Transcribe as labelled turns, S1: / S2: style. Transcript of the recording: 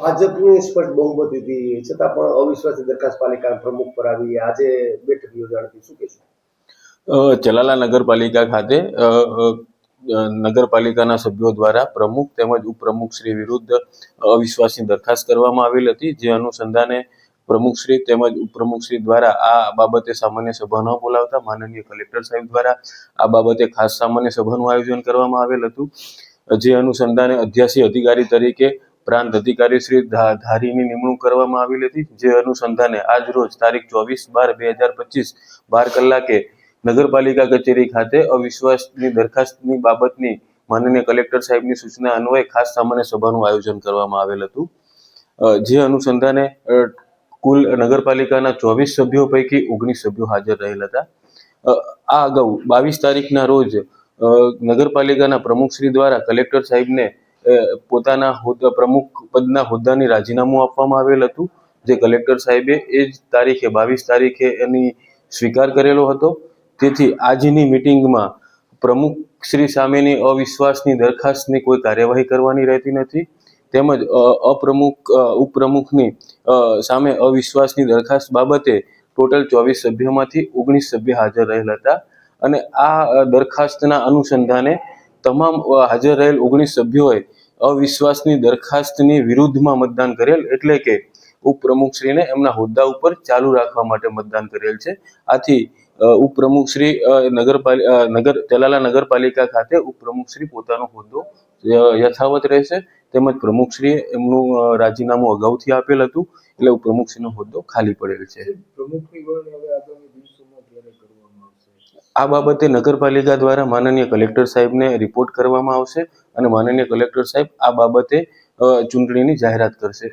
S1: ભાજપની સ્પષ્ટ બહુમતી હતી છતાં પણ અવિશ્વાસની દરખાસ્ત પાલિકા પ્રમુખ પર આવી. આજે બેઠક યોજાણી, શું કહેશો?
S2: ચલાલા નગરપાલિકા ખાતે નગરપાલિકાના સભ્યો દ્વારા પ્રમુખ તેમજ ઉપપ્રમુખ શ્રી વિરુદ્ધ અવિશ્વાસની દરખાસ્ત કરવામાં આવેલ હતી. જે અનુસંધાને પ્રમુખશ્રી તેમજ ઉપપ્રમુખશ્રી દ્વારા આ બાબતે સામાન્ય સભા ન બોલાવતા માનનીય કલેક્ટર સાહેબ દ્વારા આ બાબતે ખાસ સામાન્ય સભાનું આયોજન કરવામાં આવેલ હતું. જે અનુસંધાને અધ્યાસી અધિકારી તરીકે પ્રાંત અધિકારી શ્રી ધારીની નિમણૂક કરવામાં આવેલી હતી. જે અનુસંધાને આજ રોજ તારીખ 24/12/2025 12 કલાકે નગરપાલિકા કચેરી ખાતે અવિશ્વાસની દરખાસ્તની બાબતની માનનીય કલેક્ટર સાહેબની સૂચના અન્વયે ખાસ સામાન્ય સભાનું આયોજન કરવામાં આવેલ હતું. જે અનુસંધાને કુલ નગરપાલિકાના 24 સભ્યો પૈકી 19 સભ્યો હાજર રહેલ હતા. આ અગાઉ 22 તારીખના રોજ નગરપાલિકાના પ્રમુખશ્રી દ્વારા કલેક્ટર સાહેબને પોતાના પ્રમુખ પદના હોદ્દાની રાજીનામું આપવામાં આવેલ હતું. જે કલેક્ટર સાહેબે એ જ તારીખે 22 તારીખે એની સ્વીકાર કરેલો હતો. તેથી આજની મિટિંગમાં પ્રમુખશ્રી સામેની અવિશ્વાસની દરખાસ્તની કોઈ કાર્યવાહી કરવાની રહેતી નથી. તેમજ ઉપપ્રમુખની સામે અવિશ્વાસની દરખાસ્ત બાબતે ટોટલ 24 સભ્યોમાંથી 19 સભ્ય હાજર રહેલ હતા. અને આ દરખાસ્તના અનુસંધાને તમામ હાજર રહેલ 19 સભ્યોએ અવિશ્વાસની દરખાસ્તની વિરુદ્ધમાં મતદાન કરેલ, એટલે કે ઉપપ્રમુખશ્રીને એમના હોદ્દા ઉપર ચાલુ રાખવા માટે મતદાન કરેલ છે. આથી ઉપપ્રમુખશ્રી ચલાલા નગરપાલિકા ખાતે ઉપપ્રમુખશ્રી પોતાનો હોદ્દો યથાવત રહેશે. તેમજ પ્રમુખશ્રીએ એમનું રાજીનામું અગાઉથી આપેલ હતું, એટલે ઉપપ્રમુખશ્રીનો હોદ્દો ખાલી પડેલ છે. આ બાબતે નગરપાલિકા દ્વારા માનનીય કલેક્ટર સાહેબને રિપોર્ટ કરવામાં આવશે અને માનનીય કલેક્ટર સાહેબ આ બાબતે ચૂંટણીની જાહેરાત કરશે.